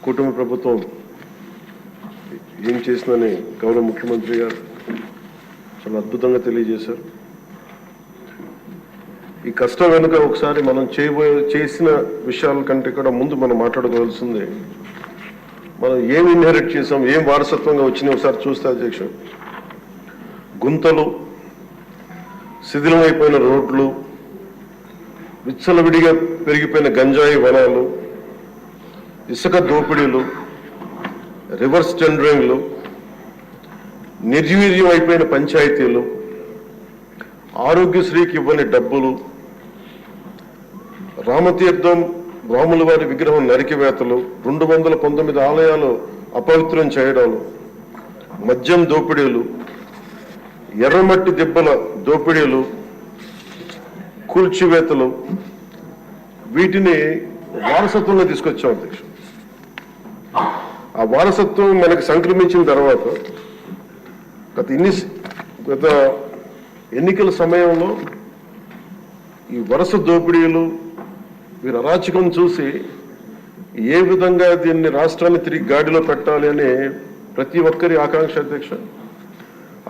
కుటుంబ ప్రభుత్వం ఏం చేసిందని గౌరవ ముఖ్యమంత్రి గారు చాలా అద్భుతంగా తెలియజేశారు. ఈ కష్టం వెనుక ఒకసారి మనం చేసిన విషయాల కంటే కూడా ముందు మనం మాట్లాడుకోవాల్సింది మనం ఏం ఇన్హెరిట్ చేసాం, ఏం వారసత్వంగా వచ్చినాయి ఒకసారి చూస్తే అధ్యక్ష, గుంతలు, శిథిలమైపోయిన రోడ్లు, విచ్చలవిడిగా పెరిగిపోయిన గంజాయి వనాలు, ఇసుక దోపిడీలు, రివర్స్ టెండరింగ్లు, నిర్వీర్యం అయిపోయిన పంచాయతీలు, ఆరోగ్యశ్రీకి ఇవ్వని డబ్బులు, రామతీర్థం రాముల వారి విగ్రహం నరికివేతలు, 219 ఆలయాలు అపవిత్రం చేయడాలు, మద్యం దోపిడీలు, ఎర్రమట్టి దిబ్బల దోపిడీలు, కూల్చివేతలు, వీటిని వారసత్వంగా తీసుకొచ్చాం అధ్యక్ష. ఆ వారసత్వం మనకి సంక్రమించిన తర్వాత గత ఎన్నికల సమయంలో ఈ వరుస దోపిడీలు, వీరి అరాచకం చూసి ఏ విధంగా దీన్ని రాష్ట్రాన్ని తిరిగి గాడిలో పెట్టాలి అని ప్రతి ఒక్కరి ఆకాంక్ష అధ్యక్ష.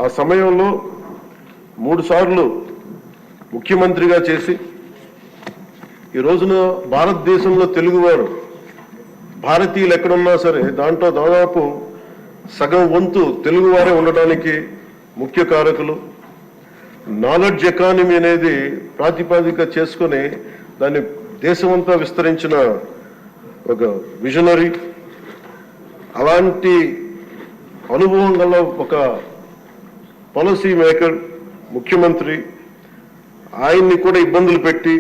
ఆ సమయంలో 3 సార్లు ముఖ్యమంత్రిగా చేసి ఈ రోజున భారతదేశంలో తెలుగువారు భారతీయులు ఎక్కడున్నా సరే దాంట్లో దాదాపు సగం వంతు తెలుగువారే ఉండడానికి ముఖ్య కారకులు. నాలెడ్జ్ ఎకానమీ అనేది ప్రాతిపదిక చేసుకొని దాన్ని దేశమంతా విస్తరించిన ఒక విజనరీ. అలాంటి అనుభవం గల ఒక పాలసీ మేకర్ ముఖ్యమంత్రి, ఆయన్ని కూడా ఇబ్బందులు పెట్టి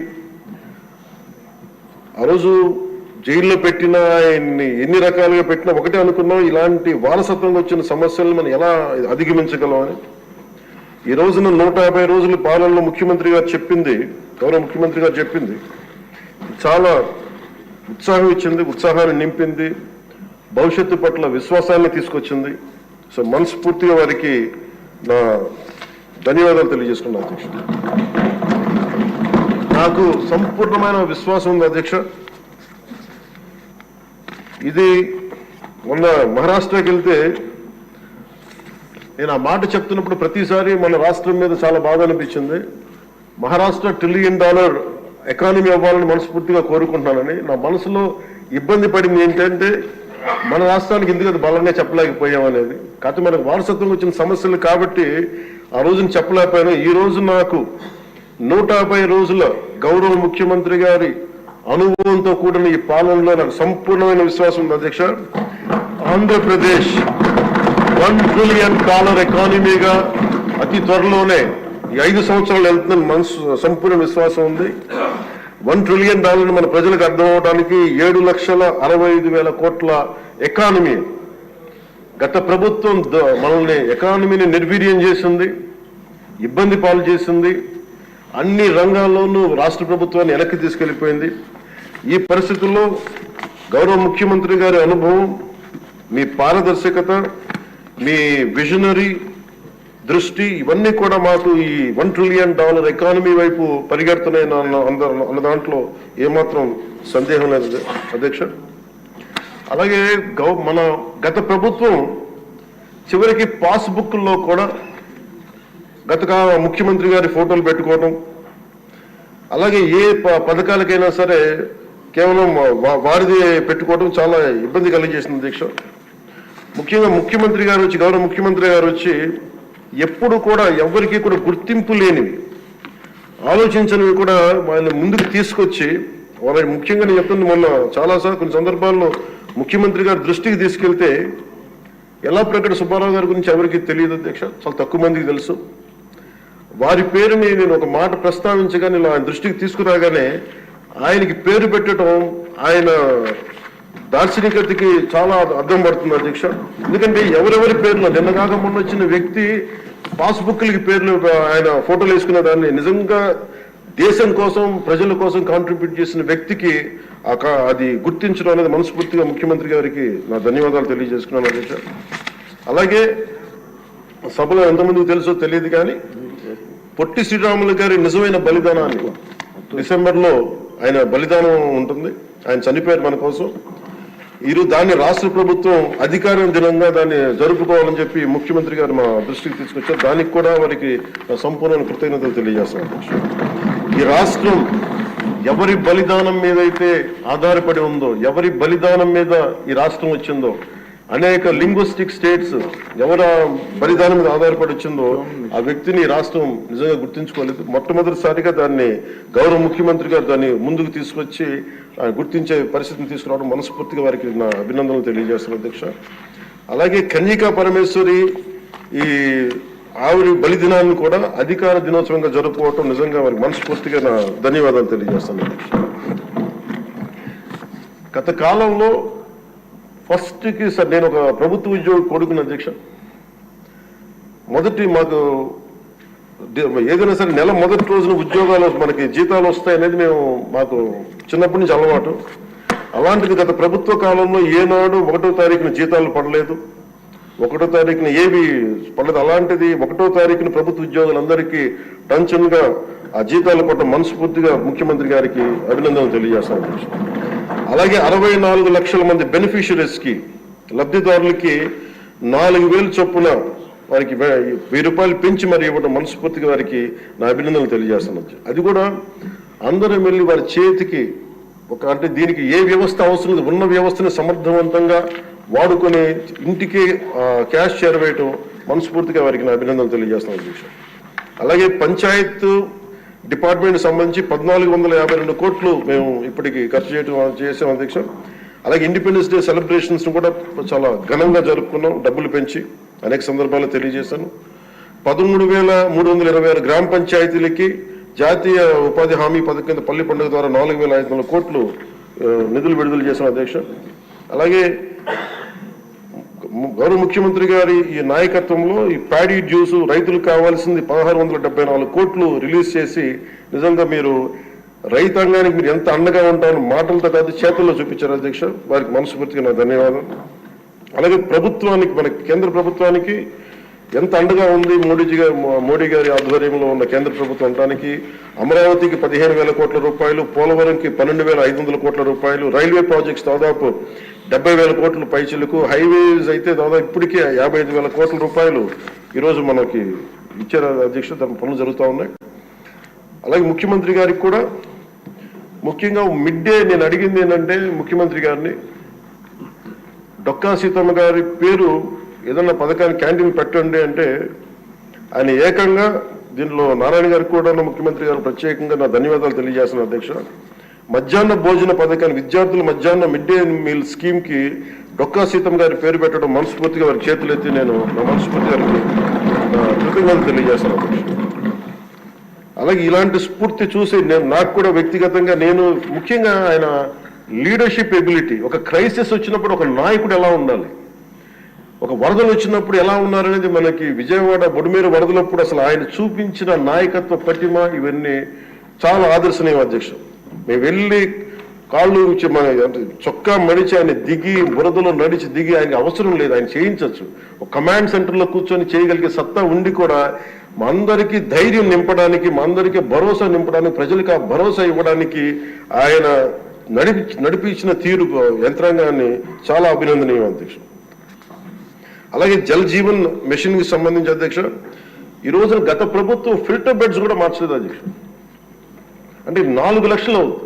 ఆ రోజు జైల్లో పెట్టినా, ఆయన్ని ఎన్ని రకాలుగా పెట్టినా ఒకటే అనుకున్నాం, ఇలాంటి వారసత్వంగా వచ్చిన సమస్యలను మనం ఎలా అధిగమించగలం అని. ఈ రోజున 150 రోజుల పాలనలో ముఖ్యమంత్రి గారు చెప్పింది, గౌరవ ముఖ్యమంత్రి గారు చెప్పింది చాలా ఉత్సాహం ఇచ్చింది, ఉత్సాహాన్ని నింపింది, భవిష్యత్తు పట్ల విశ్వాసాన్ని తీసుకొచ్చింది. సో మనస్ఫూర్తిగా వారికి నా ధన్యవాదాలు తెలియజేసుకున్నాను అధ్యక్ష. నాకు సంపూర్ణమైన విశ్వాసం ఉంది అధ్యక్ష. ఇది మొన్న మహారాష్ట్రకి వెళ్తే నేను ఆ మాట చెప్తున్నప్పుడు ప్రతిసారి మన రాష్ట్రం మీద చాలా బాధ అనిపించింది. మహారాష్ట్ర $1 ట్రిలియన్ ఎకానమీ అవ్వాలని మనస్ఫూర్తిగా కోరుకుంటున్నానని. నా మనసులో ఇబ్బంది పడింది ఏంటంటే మన రాష్ట్రానికి ఎందుకు అది బలంగా చెప్పలేకపోయాం అనేది. కాకపోతే మనకు వారసత్వం వచ్చిన సమస్యలు కాబట్టి ఆ రోజున చెప్పలేకపోయాను. ఈ రోజు నాకు 150 రోజుల గౌరవ ముఖ్యమంత్రి గారి అనుభవంతో కూడిన ఈ పాలనలో నాకు సంపూర్ణమైన విశ్వాసం ఉంది అధ్యక్ష. ఆంధ్రప్రదేశ్ $1 ట్రిలియన్ ఎకానమీగా అతి త్వరలోనే ఈ 5 సంవత్సరాలు వెళ్తుందని మనసు సంపూర్ణ విశ్వాసం ఉంది. $1 ట్రిలియన్ మన ప్రజలకు అర్థం అవడానికి 7,65,000 కోట్ల ఎకానమీ. గత ప్రభుత్వం మనల్ని ఎకానమీని నిర్వీర్యం చేసింది, ఇబ్బంది పాలు చేసింది, అన్ని రంగాల్లోనూ రాష్ట్ర ప్రభుత్వాన్ని వెనక్కి తీసుకెళ్లిపోయింది. ఈ పరిస్థితుల్లో గౌరవ ముఖ్యమంత్రి గారి అనుభవం, మీ పారదర్శకత, మీ విజనరీ దృష్టి, ఇవన్నీ కూడా మాకు ఈ $1 ట్రిలియన్ ఎకానమీ వైపు పరిగెడుతున్నాయి అన్న దాంట్లో ఏమాత్రం సందేహం లేదు అధ్యక్ష. అలాగే మన గత ప్రభుత్వం చివరికి పాస్బుక్లో కూడా గత ముఖ్యమంత్రి గారి ఫోటోలు పెట్టుకోవడం, అలాగే ఏ పథకాలకైనా సరే కేవలం వారిది పెట్టుకోవడం చాలా ఇబ్బంది కలిగజేసింది అధ్యక్ష. ముఖ్యంగా ముఖ్యమంత్రి గారు వచ్చి, గౌరవ ముఖ్యమంత్రి గారు వచ్చి ఎప్పుడు కూడా ఎవరికి కూడా గుర్తింపు లేనివి, ఆలోచించనివి కూడా వాళ్ళని ముందుకు తీసుకొచ్చి వాళ్ళని, ముఖ్యంగా నేను చెప్తుంది మొన్న చాలాసార్లు కొన్ని సందర్భాల్లో ముఖ్యమంత్రి గారి దృష్టికి తీసుకెళ్తే ఎల్లాప్రగడ సుబ్బారావు గారి గురించి ఎవరికి తెలియదు అధ్యక్ష, చాలా తక్కువ మందికి తెలుసు. వారి పేరుని నేను ఒక మాట ప్రస్తావించగానే, ఆయన దృష్టికి తీసుకురాగానే ఆయనకి పేరు పెట్టడం ఆయన దార్శనికతకి చాలా అర్థం పడుతుంది అధ్యక్ష. ఎందుకంటే ఎవరెవరి పేర్లు నిన్న కాక మొన్న వచ్చిన వ్యక్తి పాస్బుక్లకి పేర్లు ఆయన ఫోటోలు వేసుకున్న దాన్ని నిజంగా దేశం కోసం, ప్రజల కోసం కాంట్రిబ్యూట్ చేసిన వ్యక్తికి అది గుర్తించడం అనేది మనస్ఫూర్తిగా ముఖ్యమంత్రి గారికి నా ధన్యవాదాలు తెలియజేసుకున్నాను అధ్యక్ష. అలాగే సభలో ఎంతమందికి తెలుసో తెలియదు కానీ పొట్టి శ్రీరాములు గారి నిజమైన బలిదానాన్ని డిసెంబర్లో ఆయన బలిదానం ఉంటుంది. ఆయన చనిపోయారు మన కోసం. ఈరోజు దాన్ని రాష్ట్ర ప్రభుత్వం అధికార దినంగా దాన్ని జరుపుకోవాలని చెప్పి ముఖ్యమంత్రి గారు మా దృష్టికి తీసుకొచ్చారు. దానికి కూడా వారికి సంపూర్ణ కృతజ్ఞతలు తెలియజేస్తున్నాను. ఈ రాష్ట్రం ఎవరి బలిదానం మీద అయితే ఆధారపడి ఉందో, ఎవరి బలిదానం మీద ఈ రాష్ట్రం వచ్చిందో, అనేక లింగ్విస్టిక్ స్టేట్స్ ఎవరి బలిదానం మీద ఆధారపడి వచ్చిందో ఆ వ్యక్తిని ఈ రాష్ట్రం నిజంగా గుర్తించుకోలేదు. మొట్టమొదటిసారిగా దాన్ని గౌరవ ముఖ్యమంత్రి గారు దాన్ని ముందుకు తీసుకొచ్చి గుర్తించే పరిస్థితిని తీసుకురావడం మనస్ఫూర్తిగా వారికి నా అభినందనలు తెలియజేస్తున్నాను అధ్యక్ష. అలాగే కన్యకా పరమేశ్వరి ఈ ఆవిడ బలిదినాన్ని కూడా అధికార దినోత్సవంగా జరుపుకోవటం నిజంగా వారికి మనస్ఫూర్తిగా నా ధన్యవాదాలు తెలియజేస్తాను అధ్యక్ష. గత కాలంలో ఫస్ట్కి సార్ నేను ఒక ప్రభుత్వ ఉద్యోగి కొడుకున్న అధ్యక్ష. మొదటి మాకు ఏదైనా సరే నెల మొదటి రోజున ఉద్యోగాలు మనకి జీతాలు వస్తాయనేది మాకు చిన్నప్పటి నుంచి అలవాటు. అలాంటిది గత ప్రభుత్వ కాలంలో ఏనాడు 1వ తారీఖున జీతాలు పడలేదు, 1వ తారీఖున ఏవి పడలేదు. అలాంటిది 1వ తారీఖున ప్రభుత్వ ఉద్యోగులందరికీ టెన్షన్గా ఆ జీతాలు పడడం మనస్ఫూర్తిగా ముఖ్యమంత్రి గారికి అభినందనలు తెలియజేస్తాను. అలాగే 64 లక్షల మంది బెనిఫిషరీస్ కి లబ్ధిదారులకి 4,000 చొప్పున వారికి 1000 రూపాయలు పెంచి మరి ఇవ్వడం మనస్ఫూర్తిగా వారికి నా అభినందనలు తెలియజేస్తాను. అది కూడా అందరం వెళ్ళి వారి చేతికి అంటే దీనికి ఏ వ్యవస్థ అవసరం లేదు, ఉన్న వ్యవస్థని సమర్థవంతంగా వాడుకొని ఇంటికి క్యాష్ చేరవేయటం మనస్ఫూర్తిగా వారికి నా అభినందనలు తెలియజేస్తాను అధ్యక్ష. అలాగే పంచాయత్ డిపార్ట్మెంట్ సంబంధించి 1,452 కోట్లు మేము ఇప్పటికి ఖర్చు చేసాం అధ్యక్ష. అలాగే ఇండిపెండెన్స్ డే సెలబ్రేషన్స్ కూడా చాలా ఘనంగా జరుపుకున్నాం, డబ్బులు పెంచి అనేక సందర్భాల్లో తెలియజేశాను. 13,326 గ్రామ పంచాయతీలకి జాతీయ ఉపాధి హామీ పథకం కింద పల్లి పండుగ ద్వారా 4,500 కోట్లు నిధులు విడుదల చేశాం అధ్యక్ష. అలాగే గౌరవ ముఖ్యమంత్రి గారి ఈ నాయకత్వంలో ఈ ప్యాడీ డ్యూస్ రైతులకు కావాల్సింది 1,674 కోట్లు రిలీజ్ చేసి నిజంగా మీరు రైతాంగానికి మీరు ఎంత అండగా ఉంటారో మాటలతో కాదు చేతుల్లో చూపించారు అధ్యక్ష. వారికి మనస్ఫూర్తిగా నా ధన్యవాదాలు. అలాగే ప్రభుత్వానికి మన కేంద్ర ప్రభుత్వానికి ఎంత అండగా ఉంది మోడీ గారి ఆధ్వర్యంలో ఉన్న కేంద్ర ప్రభుత్వం అనడానికి అమరావతికి 15,000 కోట్ల రూపాయలు, పోలవరంకి 12,500 కోట్ల రూపాయలు, రైల్వే ప్రాజెక్ట్స్ దాదాపు 70,000 కోట్ల పైచిలకు, హైవేస్ అయితే దాదాపు ఇప్పటికే 55,000 కోట్ల రూపాయలు ఈరోజు మనకి ఇచ్చారు అధ్యక్ష. దాని పనులు జరుగుతూ ఉన్నాయి. అలాగే ముఖ్యమంత్రి గారికి కూడా ముఖ్యంగా మిడ్ డే నేను అడిగింది ఏంటంటే ముఖ్యమంత్రి గారిని డొక్కా సీతమ్మ గారి పేరు ఏదన్నా పథకాన్ని క్యాంటీన్ పెట్టండి అంటే ఆయన ఏకంగా దీనిలో నారాయణ గారికి కూడా ముఖ్యమంత్రి గారు ప్రత్యేకంగా నా ధన్యవాదాలు తెలియజేస్తున్నాను అధ్యక్ష. మధ్యాహ్న భోజన పథకాన్ని విద్యార్థుల మధ్యాహ్న మిడ్ డే మీల్ స్కీమ్ కి డొక్కా సీతమ్మ గారి పేరు పెట్టడం మనస్ఫూర్తిగా వారి చేతులెత్తి నేను నా మనస్ఫూర్తి గారికి కృతజ్ఞతలు తెలియజేస్తున్నాను అధ్యక్ష. అలాగే ఇలాంటి స్ఫూర్తి చూసి నాకు కూడా వ్యక్తిగతంగా నేను ముఖ్యంగా ఆయన లీడర్షిప్ ఎబిలిటీ, ఒక క్రైసిస్ వచ్చినప్పుడు ఒక నాయకుడు ఎలా ఉండాలి, ఒక వరదలు వచ్చినప్పుడు ఎలా ఉన్నారనేది మనకి విజయవాడ బొడిమేరు వరదలప్పుడు అసలు ఆయన చూపించిన నాయకత్వ పటిమ ఇవన్నీ చాలా ఆదర్శనీయం అధ్యక్ష. మేము వెళ్ళి కాళ్ళు మన చొక్కా మడిచి ఆయన దిగి బురదలో నడిచి దిగి ఆయనకి అవసరం లేదు, ఆయన చేయించవచ్చు. ఒక కమాండ్ సెంటర్లో కూర్చొని చేయగలిగే సత్తా ఉండి కూడా మా అందరికీ ధైర్యం నింపడానికి, మా అందరికీ భరోసా నింపడానికి, ప్రజలకు ఆ భరోసా ఇవ్వడానికి ఆయన నడిపించిన తీరు యంత్రాంగాన్ని చాలా అభినందనీయం అధ్యక్ష. అలాగే జల్ జీవన్ మిషన్ కి సంబంధించి అధ్యక్ష ఈ రోజున గత ప్రభుత్వం ఫిల్టర్ బెడ్స్ కూడా మార్చలేదు అధ్యక్ష. అంటే 4 లక్షలు అవుతుంది.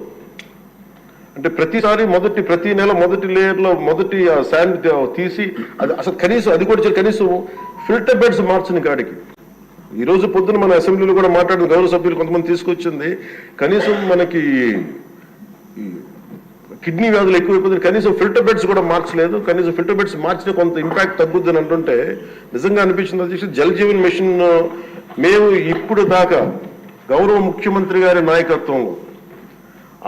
అంటే ప్రతి నెల మొదటి లేయర్లో మొదటి శాండ్ తీసి అది అసలు కనీసం అది కూడా కనీసం ఫిల్టర్ బెడ్స్ మార్చని కాడికి ఈ రోజు పొద్దున మన అసెంబ్లీలో కూడా మాట్లాడిన గౌరవ సభ్యులు కొంతమంది తీసుకొచ్చింది కనీసం మనకి కిడ్నీ వ్యాధులు ఎక్కువైపోతుంది, కనీసం ఫిల్టర్ బెడ్స్ కూడా మార్చలేదు. కనీసం ఫిల్టర్ బెడ్స్ మార్చిన కొంత ఇంపాక్ట్ తగ్గుద్దని అంటుంటే నిజంగా అనిపించింది అధ్యక్ష. జల్ జీవన్ మిషన్ మేము ఇప్పుడు దాకా గౌరవ ముఖ్యమంత్రి గారి నాయకత్వంలో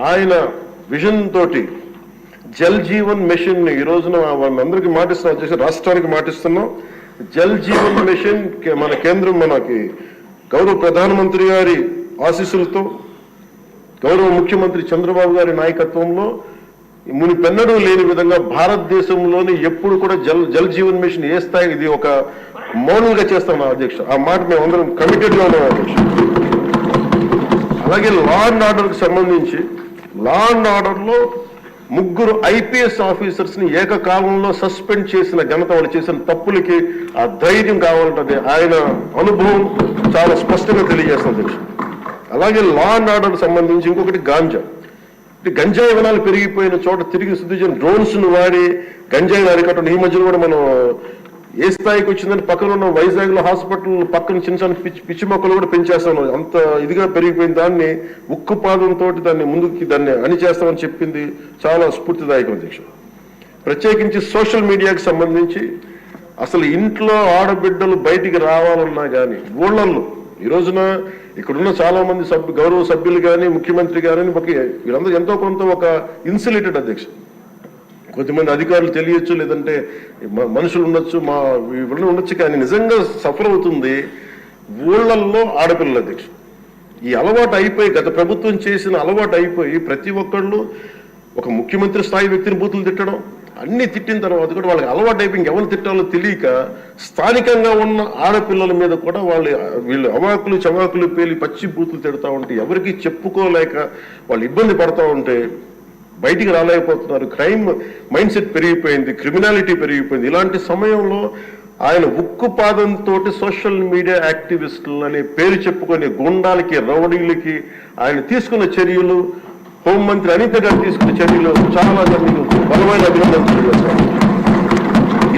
ఆయన విజన్ తోటి జల్ జీవన్ మిషన్ ఈ రోజున అందరికీ మాటిస్తున్నాం అధ్యక్ష, రాష్ట్రానికి మాటిస్తున్నాం. జల్ జీవన్ మిషన్ మన కేంద్రం మనకి గౌరవ ప్రధానమంత్రి గారి ఆశీస్సులతో గౌరవ ముఖ్యమంత్రి చంద్రబాబు గారి నాయకత్వంలో మునిపెన్నడూ లేని విధంగా భారతదేశంలోని ఎప్పుడు కూడా జల్ జీవన్ మిషన్ ఏ స్థాయి ఇది ఒక మౌనంగా చేస్తాం అధ్యక్ష. ఆ మాట మేము అందరం కమిటెడ్ గా ఉన్నాం అధ్యక్ష. అలాగే లా అండ్ ఆర్డర్ కి సంబంధించి లా అండ్ ఆర్డర్ లో ముగ్గురు ఐపీఎస్ ఆఫీసర్స్ ని ఏకకాలంలో సస్పెండ్ చేసిన ఘనత, వాళ్ళు చేసిన తప్పులకి ఆ ధైర్యం కావాలంటే ఆయన అనుభవం చాలా స్పష్టంగా తెలియజేస్తుంది. అలాగే లా అండ్ ఆర్డర్ సంబంధించి ఇంకొకటి గాంజా. గంజాయి వనాలు పెరిగిపోయిన చోట తిరిగి శుద్ధి డ్రోన్స్ ను వాడి గంజాయిని అరికట్టడం. ఈ మధ్యలో కూడా మనం ఏ స్థాయికి వచ్చిందని పక్కన ఉన్న వైజాగ్ లో హాస్పిటల్ పక్కన చిన్న చిన్న పిచ్చి మొక్కలు కూడా పెంచేస్తాం. అంత ఇదిగా పెరిగిపోయిన దాన్ని ఉక్కుపాదంతో దాన్ని ముందుకి దాన్ని అణిచేస్తామని చెప్పింది చాలా స్ఫూర్తిదాయకం అధ్యక్షుడు. ప్రత్యేకించి సోషల్ మీడియాకి సంబంధించి అసలు ఇంట్లో ఆడబిడ్డలు బయటికి రావాలన్నా కానీ ఊళ్ళల్లో ఈ రోజున ఇక్కడున్న చాలా మంది గౌరవ సభ్యులు కానీ ముఖ్యమంత్రి కానీ వీళ్ళందరూ ఎంతో కొంత ఒక ఇన్సులేటెడ్ అధ్యక్ష. కొంతమంది అధికారులు తెలియచ్చు, లేదంటే మనుషులు ఉండొచ్చు, వీళ్ళు ఉండొచ్చు, కానీ నిజంగా సఫర్ అవుతుంది ఊళ్ళల్లో ఆడపిల్లల అధ్యక్ష. ఈ అలవాటు అయిపోయి, గత ప్రభుత్వం చేసిన అలవాటు అయిపోయి ప్రతి ఒక్కళ్ళు ఒక ముఖ్యమంత్రి స్థాయి వ్యక్తిని బూతులు తిట్టడం, అన్ని తిట్టిన తర్వాత కూడా వాళ్ళకి అలవాటు అయిపోయి ఇంకెవరు తిట్టాలో తెలియక స్థానికంగా ఉన్న ఆడపిల్లల మీద కూడా వీళ్ళు అవాకులు చవాకులు పేలి పచ్చి బూతులు తిడతా ఉంటే ఎవరికి చెప్పుకోలేక వాళ్ళు ఇబ్బంది పడతా ఉంటే బయటికి రాలేకపోతున్నారు. క్రైమ్ మైండ్ సెట్ పెరిగిపోయింది, క్రిమినాలిటీ పెరిగిపోయింది. ఇలాంటి సమయంలో ఆయన ఉక్కుపాదంతో సోషల్ మీడియా యాక్టివిస్టులు అనే పేరు చెప్పుకొని గుండాలకి రౌడీలకి ఆయన తీసుకున్న చర్యలు, హోంమంత్రి అనిత గారు తీసుకున్న చర్యలు చాలా బలమైన అభినందనలు తెలియజేస్తాను.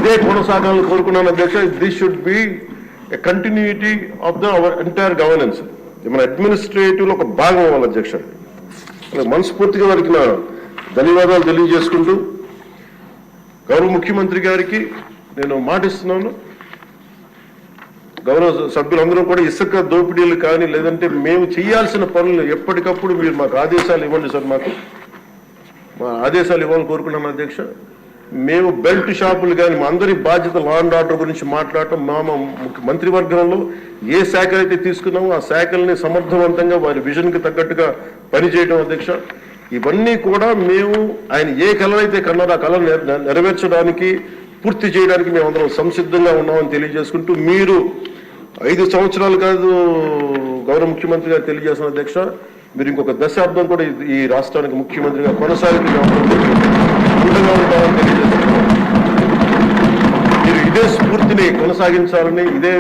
ఇదే కొనసాగాలని కోరుకున్నాను అధ్యక్ష. This should be a continuity of our entire governance. మన అడ్మినిస్ట్రేటివ్ లో ఒక భాగం అవ్వాలి అధ్యక్ష. మనస్ఫూర్తిగా వారికి నా ధన్యవాదాలు తెలియజేసుకుంటూ గౌరవ ముఖ్యమంత్రి గారికి నేను మాటిస్తున్నాను, గౌరవ సభ్యులందరూ కూడా ఇసుక దోపిడీలు కానీ లేదంటే మేము చేయాల్సిన పనులు ఎప్పటికప్పుడు మీరు మాకు ఆదేశాలు ఇవ్వండి సార్. మా ఆదేశాలు ఇవ్వాలని కోరుకున్నాను అధ్యక్ష. మేము బెల్ట్ షాపులు కానీ మా అందరి బాధ్యత లా అండ్ ఆర్డర్ గురించి మాట్లాడటం, మంత్రివర్గంలో ఏ శాఖలు అయితే తీసుకున్నామో ఆ శాఖల్ని సమర్థవంతంగా వారి విజన్కి తగ్గట్టుగా పనిచేయడం అధ్యక్ష. ఇవన్నీ కూడా మేము ఆయన ఏ కళ అయితే కన్నారో ఆ కళ నెరవేర్చడానికి పూర్తి చేయడానికి మేమందరం సంసిద్ధంగా ఉన్నామని తెలియజేసుకుంటూ, మీరు 5 సంవత్సరాలు కాదు గౌరవ ముఖ్యమంత్రి గారు తెలియజేసిన అధ్యక్ష, మీరు ఇంకొక దశాబ్దం కూడా ఈ రాష్ట్రానికి ముఖ్యమంత్రిగా కొనసాగుతూ మీరు ఇదే స్ఫూర్తిని కొనసాగించాలని, ఇదే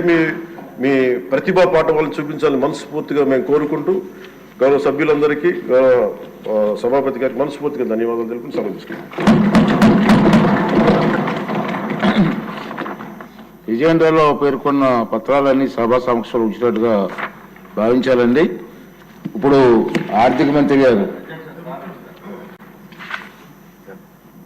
మీ ప్రతిభా పాఠవాలు చూపించాలని మనస్ఫూర్తిగా మేము కోరుకుంటూ గౌరవ సభ్యులందరికీ సభాపతి గారికి మనస్ఫూర్తిగా ధన్యవాదాలు తెలుపుకుని సమర్పిస్తున్నాను. విజయేంద్రలో పేర్కొన్న పత్రాలన్నీ సభా సమక్షంలో ఉంచినట్టుగా భావించాలండి. ఇప్పుడు ఆర్థిక మంత్రి గారు